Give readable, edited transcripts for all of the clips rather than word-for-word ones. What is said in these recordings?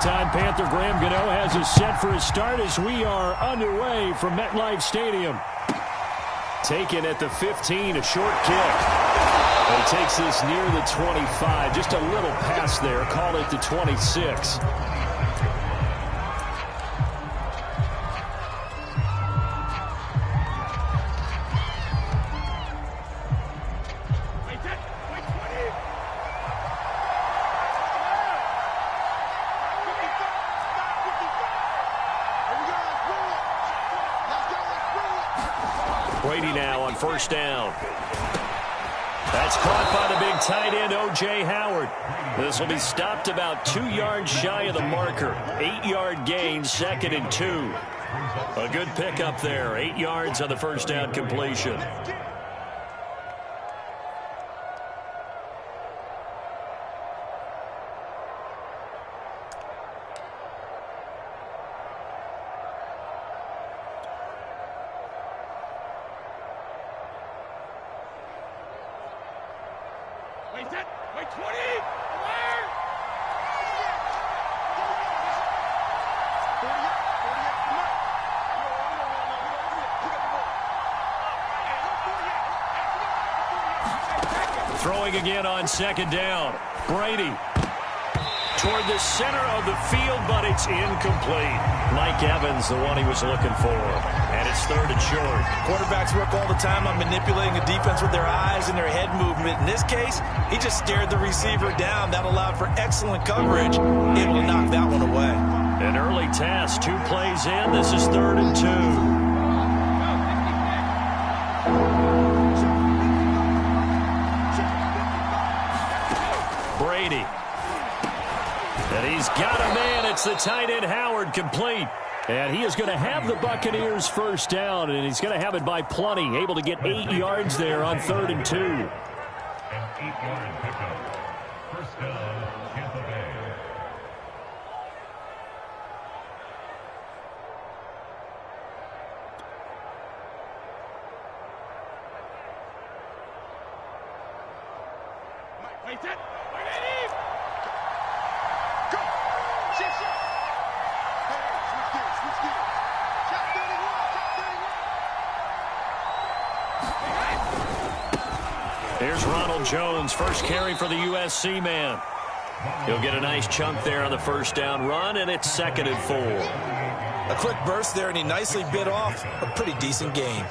Longtime Panther Graham Gano has us set for a start as we are underway from MetLife Stadium. Taken at the 15, a short kick. He takes this near the 25. Just a little pass there. Call it the 26. Brady now on first down. That's caught by the big tight end, O.J. Howard. This will be stopped about 2 yards shy of the marker. 8-yard gain, 2nd and 2. A good pickup there. 8 yards on the first down completion. Throwing again on 2nd down. Brady toward the center of the field, but it's incomplete. Mike Evans, the one he was looking for. And it's 3rd and short. Quarterbacks work all the time on manipulating the defense with their eyes and their head movement. In this case, he just stared the receiver down. That allowed for excellent coverage, able to knock that one away. An early task, 2 plays in. This is 3rd and 2. Brady. And he's got a man. It's the tight end, Howard, complete. And he is going to have the Buccaneers first down, and he's going to have it by plenty. Able to get 8 yards there on 3rd and 2. An 8-yard pickup. First down, Tampa Bay. Here's Ronald Jones, first carry for the USC man. He'll get a nice chunk there on the first down run, and it's 2nd and 4. A quick burst there, and he nicely bit off a pretty decent gain.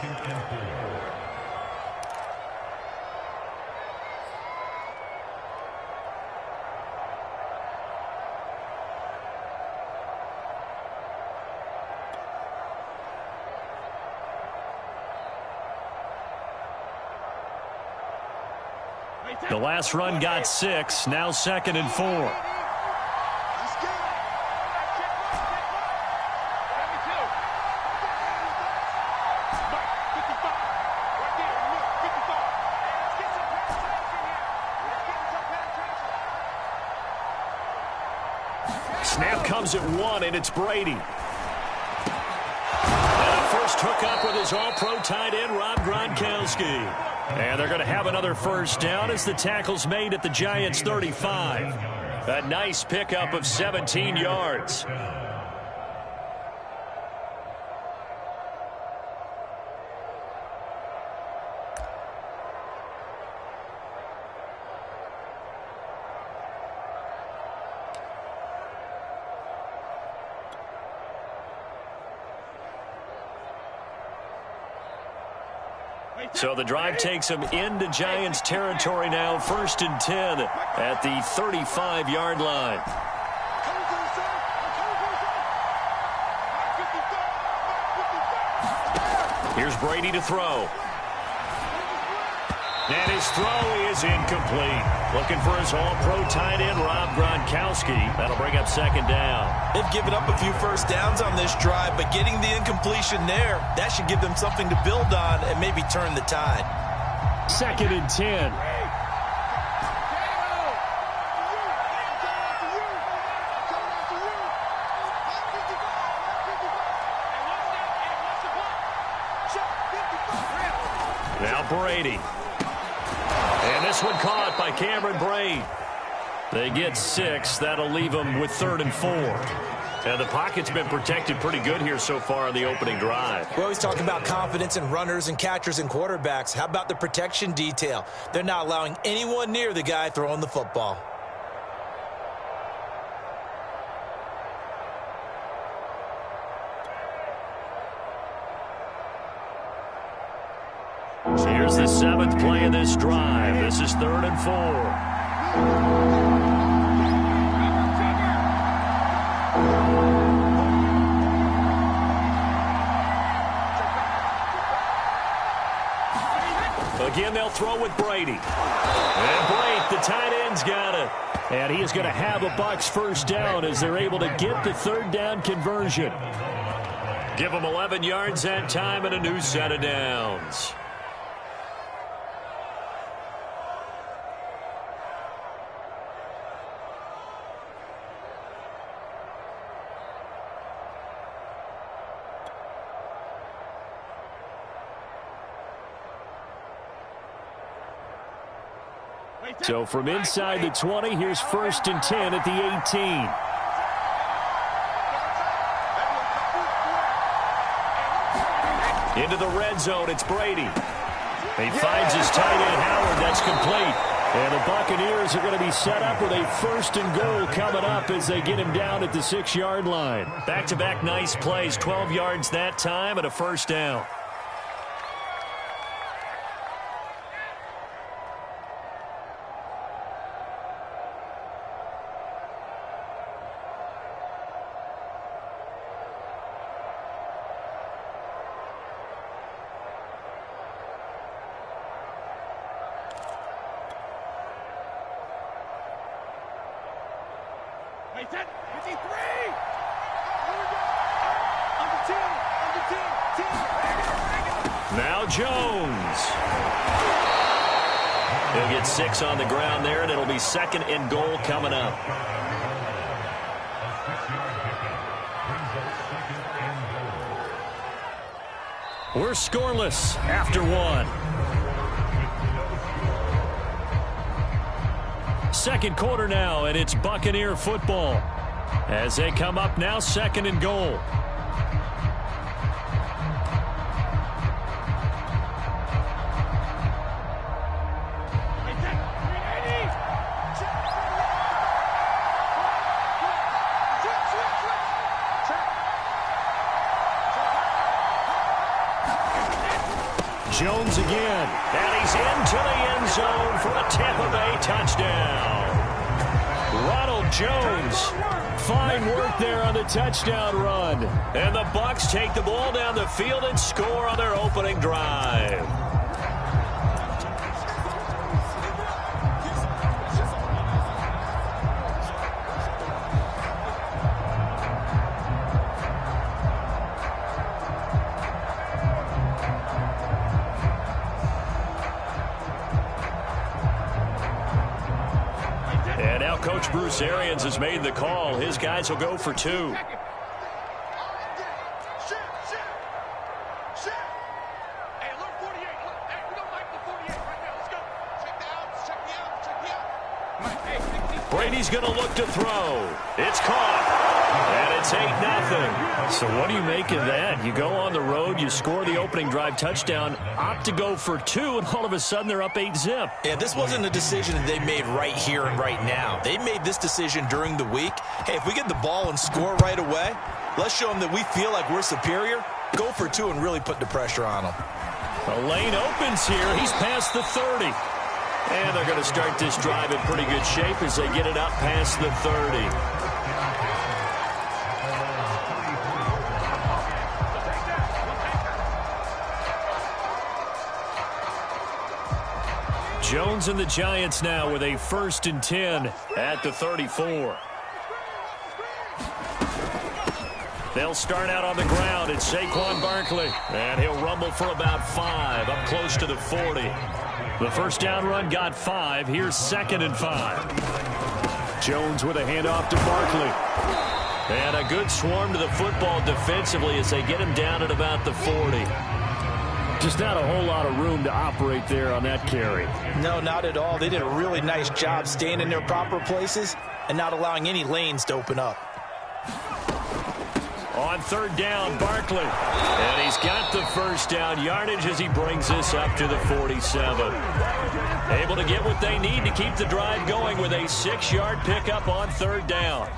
The last run got 6, now 2nd and 4. Snap comes at 1, and it's Brady. And a first hookup with his all-pro tight end, Rob Gronkowski. And they're going to have another first down as the tackle's made at the Giants' 35. A nice pickup of 17 yards. So the drive takes him into Giants territory now, 1st and 10 at the 35-yard line. Here's Brady to throw. And his throw is incomplete. Looking for his all-pro tight end, Rob Gronkowski. That'll bring up 2nd down. They've given up a few first downs on this drive, but getting the incompletion there, that should give them something to build on and maybe turn the tide. 2nd and 10. Now Brady. And this one caught by Cameron Brate. They get 6. That'll leave them with 3rd and 4. And the pocket's been protected pretty good here so far on the opening drive. We always talk about confidence in runners and catchers and quarterbacks. How about the protection detail? They're not allowing anyone near the guy throwing the football. Here's the 7th play of this drive. This is 3rd and 4. Again, they'll throw with Brady. And Blake, the tight end's got it. And he is going to have a Bucs first down as they're able to get the 3rd down conversion. Give them 11 yards that time and a new set of downs. So from inside the 20, here's 1st and 10 at the 18. Into the red zone, it's Brady. He finds his tight end, Howard. That's complete. And the Buccaneers are going to be set up with a 1st and goal coming up as they get him down at the 6-yard line. Back-to-back nice plays, 12 yards that time and a first down. Now Jones. He'll get 6 on the ground there, and it'll be 2nd and goal coming up. We're scoreless after 1. Second quarter now, and it's Buccaneer football. As they come up now, 2nd and goal. Jones again. And he's into the end zone for a Tampa Bay touchdown. Ronald Jones. Fine work there on the touchdown run. And the Bucs take the ball down the field and score on their opening drive. And now Coach Bruce Arians has made the call. His guys will go for 2. Brady's going to look to throw. It's caught. And it's 8-0. So what do you make of that? You go on the road, you score the opening drive touchdown, opt to go for 2, and all of a sudden they're up 8-zip. Yeah, this wasn't a decision that they made right here and right now. They made this decision during the week. Hey, if we get the ball and score right away, let's show them that we feel like we're superior. Go for 2 and really put the pressure on them. The lane opens here. He's past the 30. And they're going to start this drive in pretty good shape as they get it up past the 30. Jones and the Giants now with a 1st and 10 at the 34. They'll start out on the ground. It's Saquon Barkley. And he'll rumble for about 5 up close to the 40. The first down run got 5. Here's 2nd and 5. Jones with a handoff to Barkley. And a good swarm to the football defensively as they get him down at about the 40. Just not a whole lot of room to operate there on that carry. No, not at all. They did a really nice job staying in their proper places and not allowing any lanes to open up. On third down, Barkley. And he's got the first down yardage as he brings this up to the 47. Able to get what they need to keep the drive going with a 6-yard pickup on third down.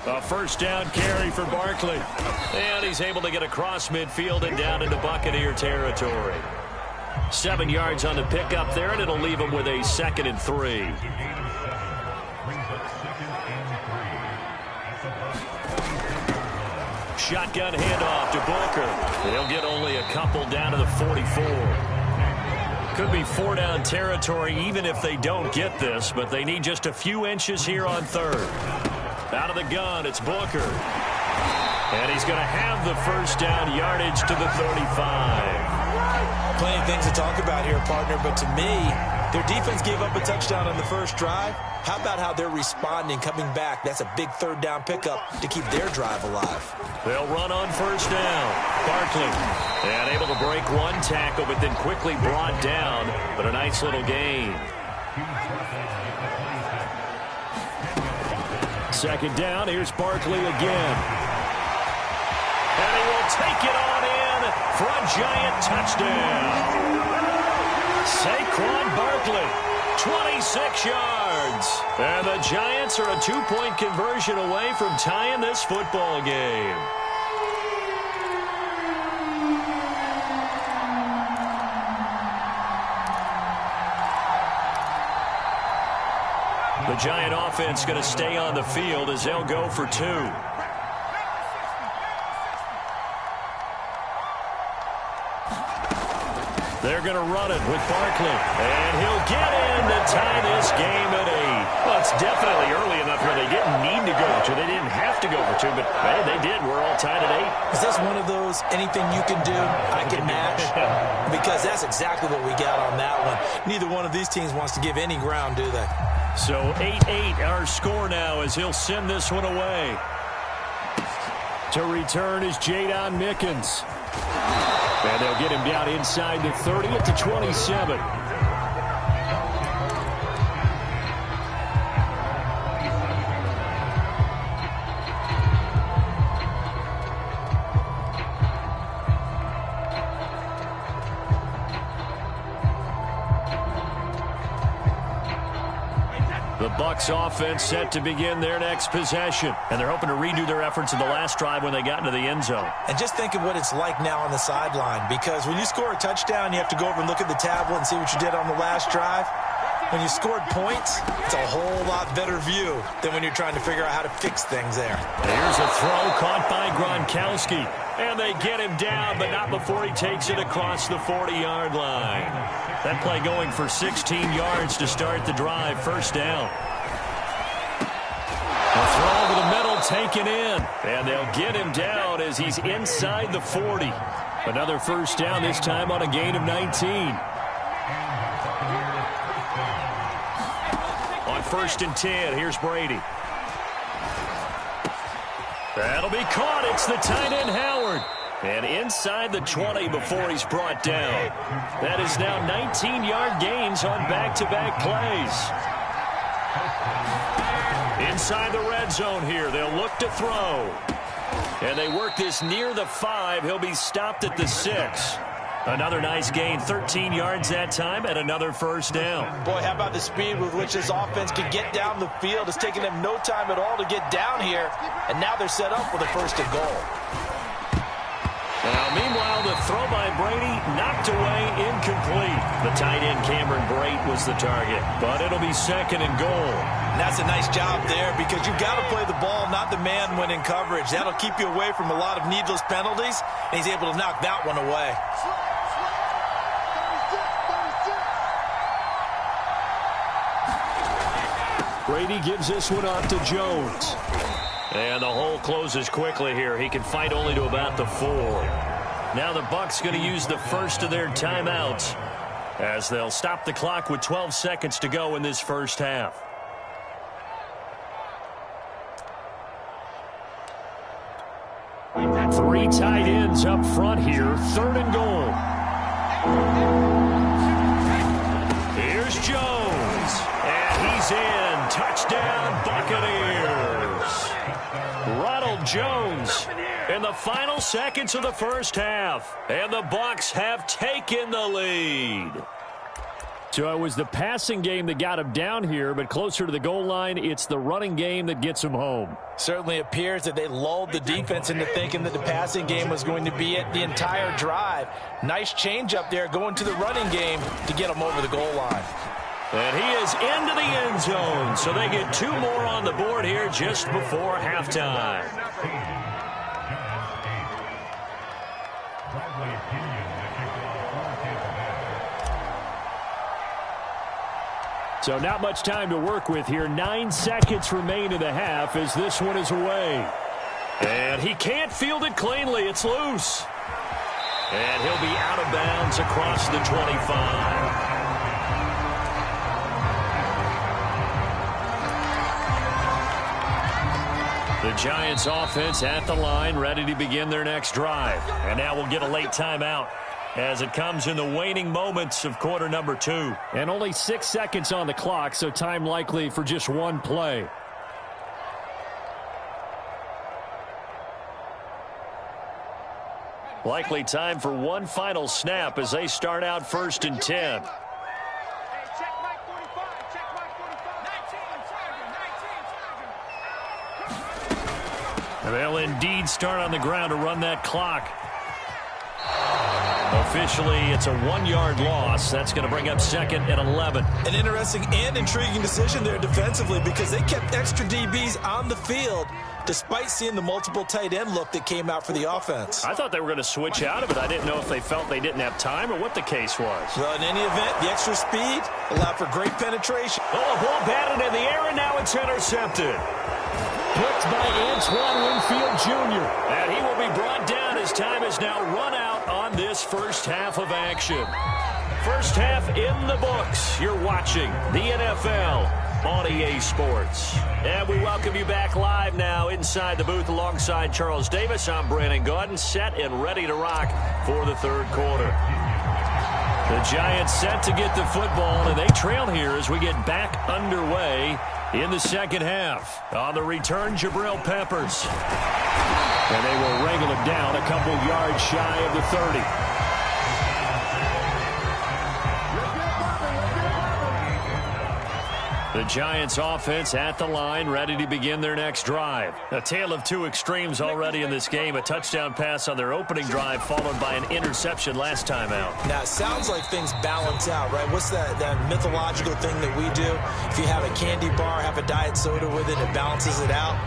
A first down carry for Barkley. And he's able to get across midfield and down into Buccaneer territory. 7 yards on the pickup there, and it'll leave him with a 2nd and 3. Shotgun handoff to Booker. He'll get only a couple down to the 44. Could be 4-down territory even if they don't get this, but they need just a few inches here on third. Out of the gun, it's Booker. And he's going to have the first down yardage to the 35. Plenty of things to talk about here, partner, but to me, their defense gave up a touchdown on the first drive. How about how they're responding, coming back? That's a big 3rd down pickup to keep their drive alive. They'll run on first down. Barkley, and able to break one tackle, but then quickly brought down, but a nice little gain. 2nd down, here's Barkley again. And he will take it on in for a giant touchdown. Saquon Barkley, 26 yards. And the Giants are a 2-point conversion away from tying this football game. The Giant offense going to stay on the field as they'll go for 2. They're going to run it with Barkley. And he'll get in to tie this game at 8. Well, it's definitely early enough where they didn't need to go for 2. They didn't have to go for 2, but hey, they did. We're all tied at 8. Is this one of those anything you can do, I can match? Because that's exactly what we got on that one. Neither one of these teams wants to give any ground, do they? So 8-8 our score now as he'll send this one away. To return is Jadon Mickens. And they'll get him down inside the 30 at the 27. The Bucs offense set to begin their next possession. And they're hoping to redo their efforts in the last drive when they got into the end zone. And just think of what it's like now on the sideline. Because when you score a touchdown, you have to go over and look at the tablet and see what you did on the last drive. When you scored points, it's a whole lot better view than when you're trying to figure out how to fix things there. Here's a throw caught by Gronkowski. And they get him down, but not before he takes it across the 40-yard line. That play going for 16 yards to start the drive. First down. A throw over the middle taken in. And they'll get him down as he's inside the 40. Another first down, this time on a gain of 19. On 1st and 10, here's Brady. That'll be caught. It's the tight end, Howard. And inside the 20 before he's brought down. That is now 19-yard gains on back-to-back plays. Inside the red zone here. They'll look to throw. And they work this near the 5. He'll be stopped at the 6. Another nice gain, 13 yards that time, and another first down. Boy, how about the speed with which this offense can get down the field? It's taken them no time at all to get down here, and now they're set up for the 1st and goal. Now, meanwhile, the throw by Brady knocked away, incomplete. The tight end, Cameron Brate, was the target, but it'll be 2nd and goal. And that's a nice job there because you've got to play the ball, not the man when in coverage. That'll keep you away from a lot of needless penalties, and he's able to knock that one away. Brady gives this one off to Jones. And the hole closes quickly here. He can fight only to about the 4. Now the Bucs going to use the first of their timeouts as they'll stop the clock with 12 seconds to go in this first half. Three tight ends up front here. 3rd and goal. Here's Jones. And he's in. Touchdown, Buccaneers. Ronald Jones in the final seconds of the first half. And the Bucs have taken the lead. So it was the passing game that got him down here, but closer to the goal line, it's the running game that gets him home. Certainly appears that they lulled the defense into thinking that the passing game was going to be it the entire drive. Nice change up there going to the running game to get him over the goal line. And he is into the end zone, so they get 2 more on the board here just before halftime. So not much time to work with here. 9 seconds remain in the half as this one is away. And he can't field it cleanly. It's loose. And he'll be out of bounds across the 25. The Giants offense at the line, ready to begin their next drive. And now we'll get a late timeout as it comes in the waning moments of quarter number 2. And only 6 seconds on the clock, so time likely for just one play. Likely time for one final snap as they start out 1st and 10. And they'll indeed start on the ground to run that clock. Officially, it's a 1-yard loss. That's going to bring up 2nd and 11. An interesting and intriguing decision there defensively because they kept extra DBs on the field despite seeing the multiple tight end look that came out for the offense. I thought they were going to switch out of it. I didn't know if they felt they didn't have time or what the case was. Well, in any event, the extra speed allowed for great penetration. Oh, a ball batted in the air, and now it's intercepted. Picked by Antoine Winfield Jr. And he will be brought down as time is now run out on this first half of action. First half in the books. You're watching the NFL on EA Sports. And we welcome you back live now inside the booth alongside Charles Davis. I'm Brandon Gaudin, set and ready to rock for the 3rd quarter. The Giants set to get the football, and they trail here as we get back underway in the 2nd half. On the return, Jabril Peppers. And they will wrangle him down a couple yards shy of the 30. The Giants offense at the line, ready to begin their next drive. A tale of 2 extremes already in this game. A touchdown pass on their opening drive, followed by an interception last time out. Now, it sounds like things balance out, right? What's that mythological thing that we do? If you have a candy bar, have a diet soda with it, it balances it out.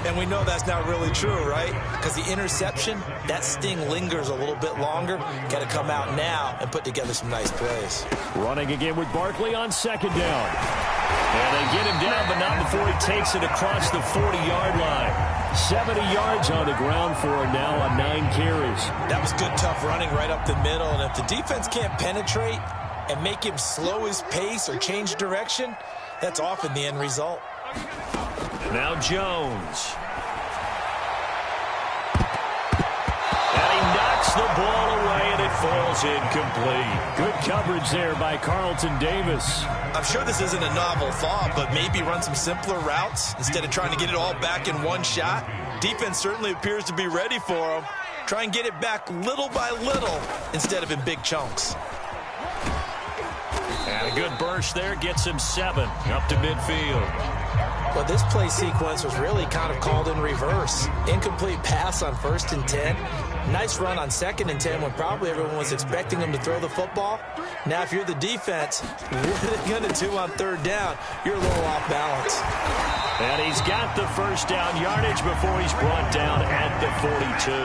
And we know that's not really true, right? Because the interception, that sting lingers a little bit longer. Got to come out now and put together some nice plays. Running again with Barkley on 2nd down. And they get him down, but not before he takes it across the 40-yard line. 70 yards on the ground for him now on 9 carries. That was good, tough running right up the middle. And if the defense can't penetrate and make him slow his pace or change direction, that's often the end result. Now Jones. And he knocks the ball away, and it falls incomplete. Good coverage there by Carlton Davis. I'm sure this isn't a novel thought, but maybe run some simpler routes instead of trying to get it all back in one shot. Defense certainly appears to be ready for him. Try and get it back little by little instead of in big chunks. And a good burst there gets him 7 up to midfield. Well, this play sequence was really kind of called in reverse. Incomplete pass on 1st and 10. Nice run on 2nd and 10 when probably everyone was expecting him to throw the football. Now, if you're the defense, what are they going to do on 3rd down? You're a little off balance. And he's got the first down yardage before he's brought down at the 42. We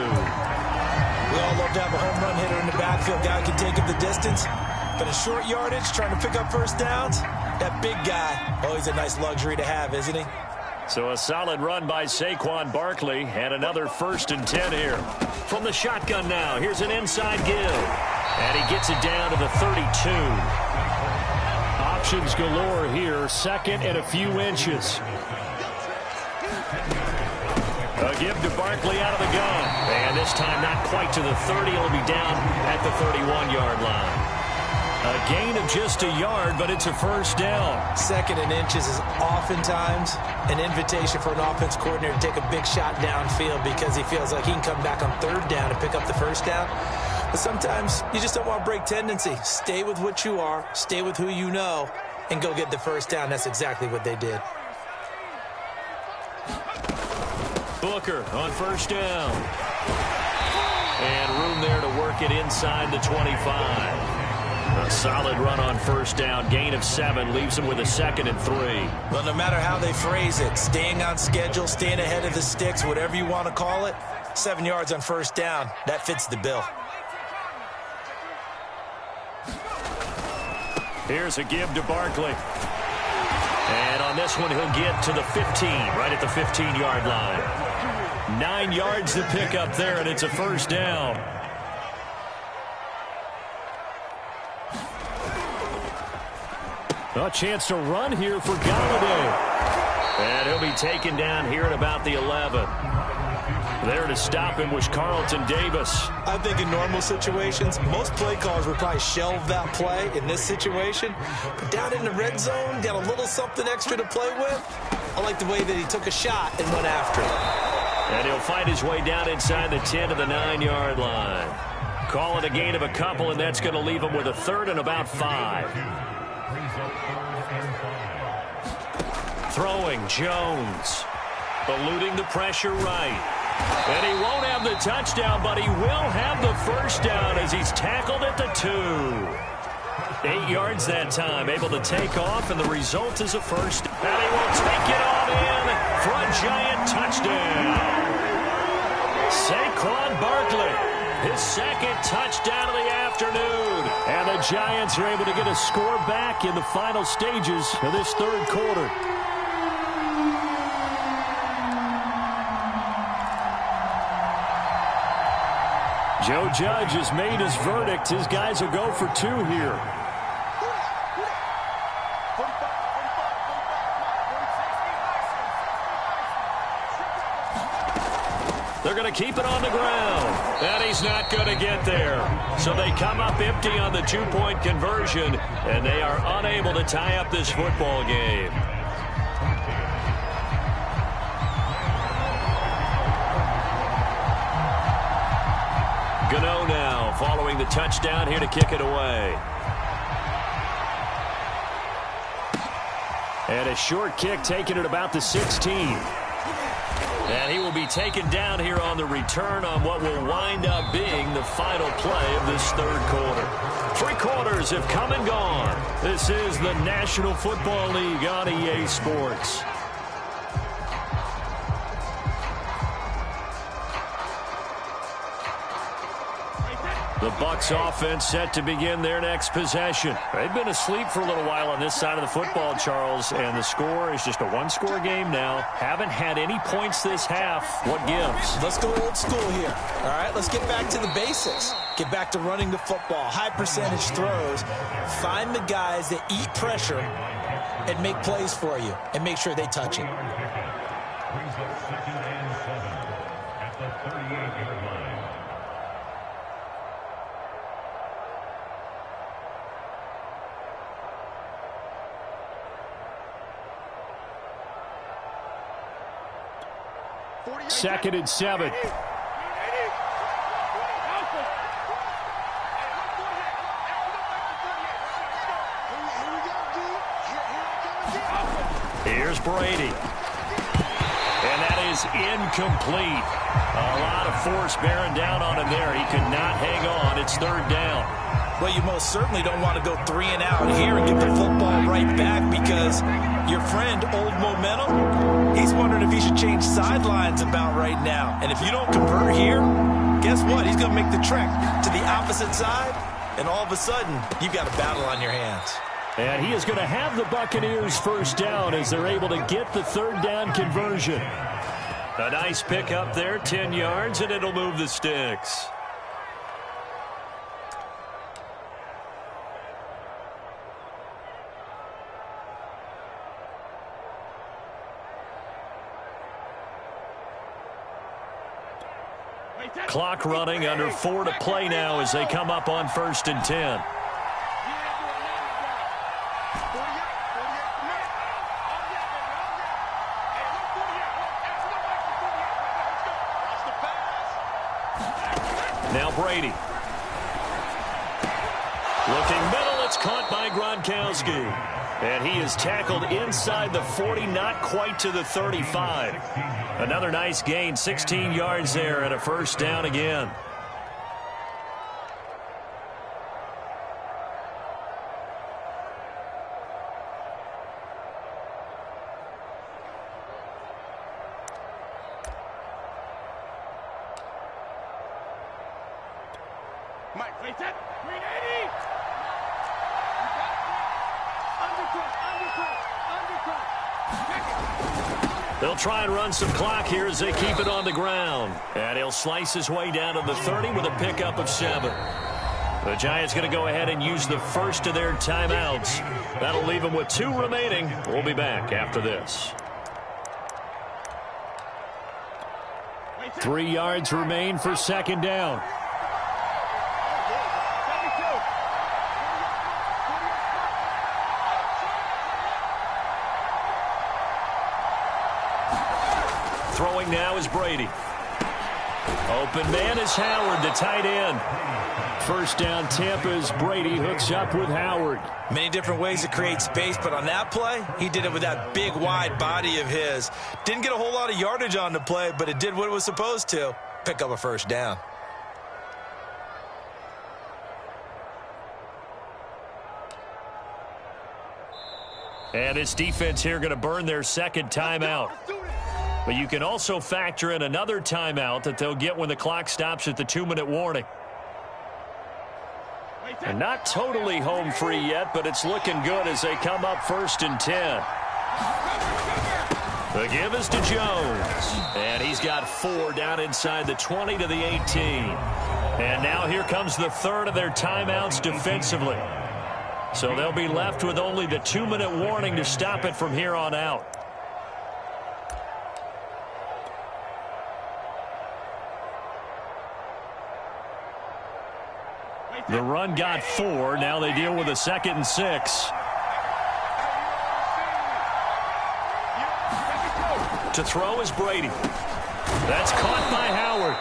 all love to have a home run hitter in the backfield. Guy can take it the distance. But a short yardage, trying to pick up first downs, that big guy, oh, he's a nice luxury to have, isn't he? So a solid run by Saquon Barkley, and another 1st and 10 here. From the shotgun now, here's an inside give. And he gets it down to the 32. Options galore here, 2nd and a few inches. give to Barkley out of the gun. And this time not quite to the 30. He'll be down at the 31-yard line. A gain of just a yard, but it's a first down. 2nd and inches is oftentimes an invitation for an offense coordinator to take a big shot downfield because he feels like he can come back on 3rd down and pick up the first down. But sometimes you just don't want to break tendency. Stay with what you are, stay with who you know, and go get the first down. That's exactly what they did. Booker on first down. And room there to work it inside the 25. A solid run on first down. Gain of 7 leaves them with a 2nd and 3. Well, no matter how they phrase it, staying on schedule, staying ahead of the sticks, whatever you want to call it, 7 yards on first down, that fits the bill. Here's a give to Barkley. And on this one, he'll get to the 15, right at the 15-yard line. 9 yards to pick up there, and it's a first down. A chance to run here for Galladay. And he'll be taken down here at about the 11. There to stop him was Carlton Davis. I think in normal situations, most play callers would probably shelve that play in this situation. But down in the red zone, got a little something extra to play with. I like the way that he took a shot and went after it. And he'll fight his way down inside the 10 to the 9-yard line. Call it a gain of a couple, and that's going to leave him with a 3rd and about 5. Throwing, Jones. Eluding the pressure right. And he won't have the touchdown, but he will have the first down as he's tackled at the 2. 8 yards that time, able to take off, and the result is a first. And he will take it all in for a giant touchdown. Saquon Barkley, his 2nd touchdown of the afternoon. And the Giants are able to get a score back in the final stages of this 3rd quarter. Joe Judge has made his verdict. His guys will go for 2 here. They're going to keep it on the ground. And he's not going to get there. So they come up empty on the 2-point conversion, and they are unable to tie up this football game. Gano now following the touchdown here to kick it away. And a short kick taken at about the 16. And he will be taken down here on the return on what will wind up being the final play of this 3rd quarter. 3 quarters have come and gone. This is the National Football League on EA Sports. The Bucs offense set to begin their next possession. They've been asleep for a little while on this side of the football, Charles, and the score is just a 1-score game now. Haven't had any points this half. What gives? Let's go old school here. All right, let's get back to the basics. Get back to running the football, high percentage throws. Find the guys that eat pressure and make plays for you and make sure they touch it. Brings up 2nd and 7 at the 38-yard line. Second and 7. Here's Brady. And that is incomplete. A lot of force bearing down on him there. He could not hang on. It's 3rd down. Well, you most certainly don't want to go 3 and out here and get the football right back because your friend, Old Momentum, he's wondering if he should change sidelines about right now. And if you don't convert here, guess what? He's going to make the trek to the opposite side, and all of a sudden, you've got a battle on your hands. And he is going to have the Buccaneers first down as they're able to get the 3rd down conversion. A nice pick up there, 10 yards, and it'll move the sticks. Clock running, under 4 to play now as they come up on 1st and 10. Now Brady. Looking middle, it's caught by Gronkowski. And he is tackled inside the 40, not quite to the 35. Another nice gain, 16 yards there and a first down again. Mike, play that. 380. They'll try and run some clock here as they keep it on the ground. And he'll slice his way down to the 30 with a pickup of 7. The Giants going to go ahead and use the first of their timeouts. That'll leave them with 2 remaining. We'll be back after this. 3 yards remain for 2nd down. Throwing now is Brady. Open man is Howard, the tight end. First down, Tampa's Brady hooks up with Howard. Many different ways to create space, but on that play, he did it with that big, wide body of his. Didn't get a whole lot of yardage on the play, but it did what it was supposed to. Pick up a first down. And this defense here going to burn their 2nd timeout. But you can also factor in another timeout that they'll get when the clock stops at the 2-minute warning. And not totally home free yet, but it's looking good as they come up 1st and 10. The give is to Jones. And he's got 4 down inside the 20 to the 18. And now here comes the 3rd of their timeouts defensively. So they'll be left with only the 2-minute warning to stop it from here on out. The run got 4. Now they deal with a 2nd and 6. To throw is Brady. That's caught by Howard.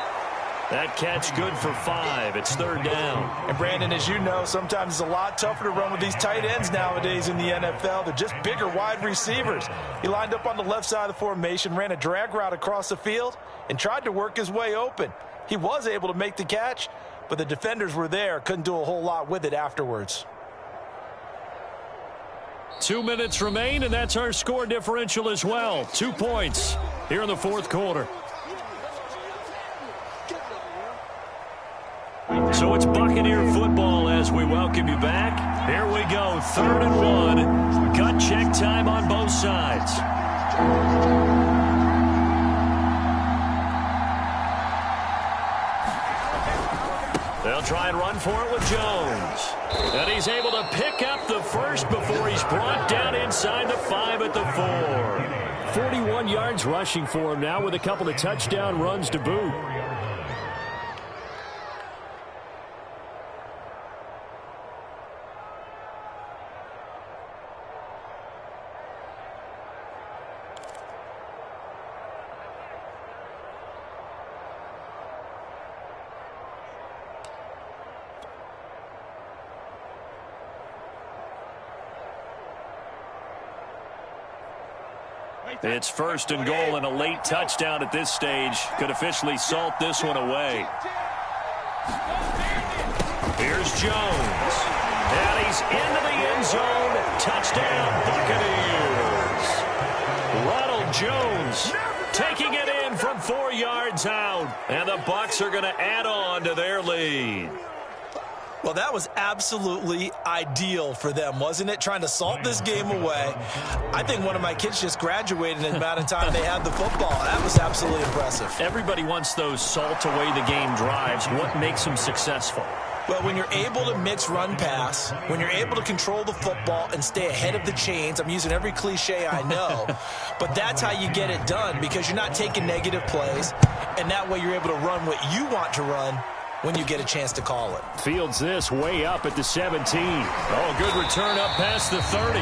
That catch good for 5. It's 3rd down. And Brandon, as you know, sometimes it's a lot tougher to run with these tight ends nowadays in the NFL. They're just bigger wide receivers. He lined up on the left side of the formation, ran a drag route across the field, and tried to work his way open. He was able to make the catch, but the defenders were there, couldn't do a whole lot with it afterwards. 2 minutes remain, and that's our score differential as well. 2 points here in the 4th quarter. So it's Buccaneer football as we welcome you back. Here we go, 3rd and 1. Gut check time on both sides. They'll try and run for it with Jones. And he's able to pick up the first before he's brought down inside the 5 at the 4. 41 yards rushing for him now with a couple of touchdown runs to boot. It's 1st and goal, and a late touchdown at this stage could officially salt this one away. Here's Jones. And he's into the end zone. Touchdown, Buccaneers. Ronald Jones taking it in from 4 yards out. And the Bucs are going to add on to their lead. Well, that was absolutely ideal for them, wasn't it? Trying to salt this game away. I think one of my kids just graduated in the amount of time they had the football. That was absolutely impressive. Everybody wants those salt away the game drives. What makes them successful? Well, when you're able to mix run-pass, when you're able to control the football and stay ahead of the chains, I'm using every cliche I know, but that's how you get it done because you're not taking negative plays and that way you're able to run what you want to run when you get a chance to call it. Fields this way up at the 17. Oh, good return up past the 30.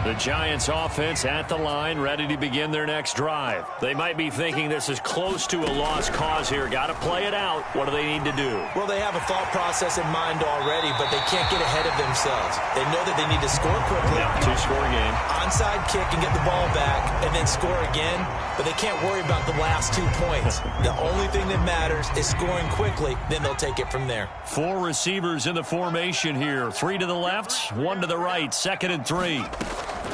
The Giants offense at the line, ready to begin their next drive. They might be thinking this is close to a lost cause here. Got to play it out. What do they need to do? Well, they have a thought process in mind already, but they can't get ahead of themselves. They know that they need to score quickly. Yep, two-score game. Onside kick and get the ball back and then score again, but they can't worry about the last 2 points. The only thing that matters is scoring quickly, then they'll take it from there. 4 receivers in the formation here. 3 to the left, 1 to the right. 2nd and 3.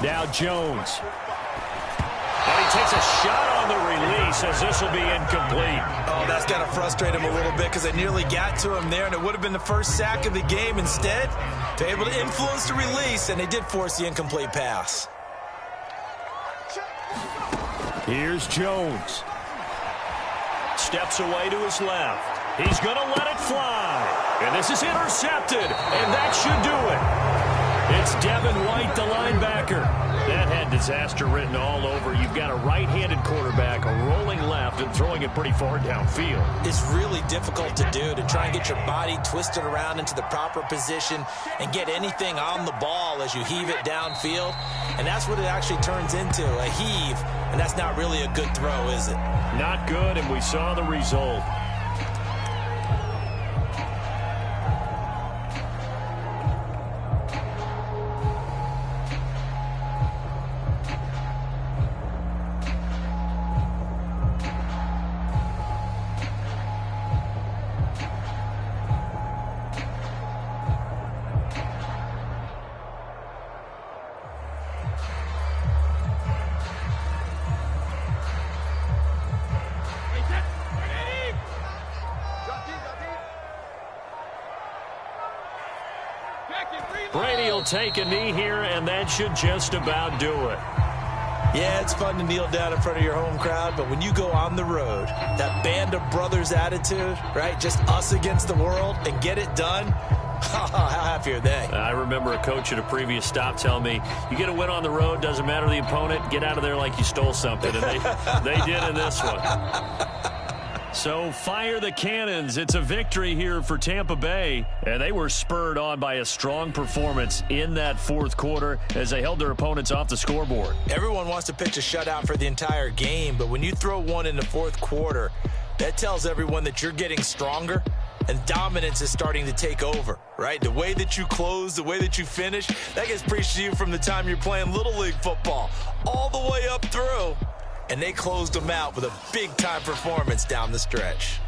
Now Jones. And he takes a shot on the release as this will be incomplete. Oh, that's got to frustrate him a little bit because they nearly got to him there, and it would have been the first sack of the game. Instead, they're able to influence the release, and they did force the incomplete pass. Here's Jones. Steps away to his left. He's going to let it fly. And this is intercepted, and that should do it. It's Devin White, the linebacker. That had disaster written all over. You've got a right-handed quarterback rolling left and throwing it pretty far downfield. It's really difficult to do, to try and get your body twisted around into the proper position and get anything on the ball as you heave it downfield. And that's what it actually turns into, a heave. And that's not really a good throw, is it? Not good, and we saw the result. Brady will take a knee here, and that should just about do it. Yeah, it's fun to kneel down in front of your home crowd, but when you go on the road, that band of brothers attitude, right, just us against the world, and get it done, how happy are they? I remember a coach at a previous stop telling me, you get a win on the road, doesn't matter the opponent, get out of there like you stole something, and they did in this one. So fire the cannons. It's a victory here for Tampa Bay. And they were spurred on by a strong performance in that fourth quarter as they held their opponents off the scoreboard. Everyone wants to pitch a shutout for the entire game, but when you throw one in the fourth quarter, that tells everyone that you're getting stronger and dominance is starting to take over, right? The way that you close, the way that you finish, that gets preached to you from the time you're playing Little League football all the way up through. And they closed them out with a big-time performance down the stretch.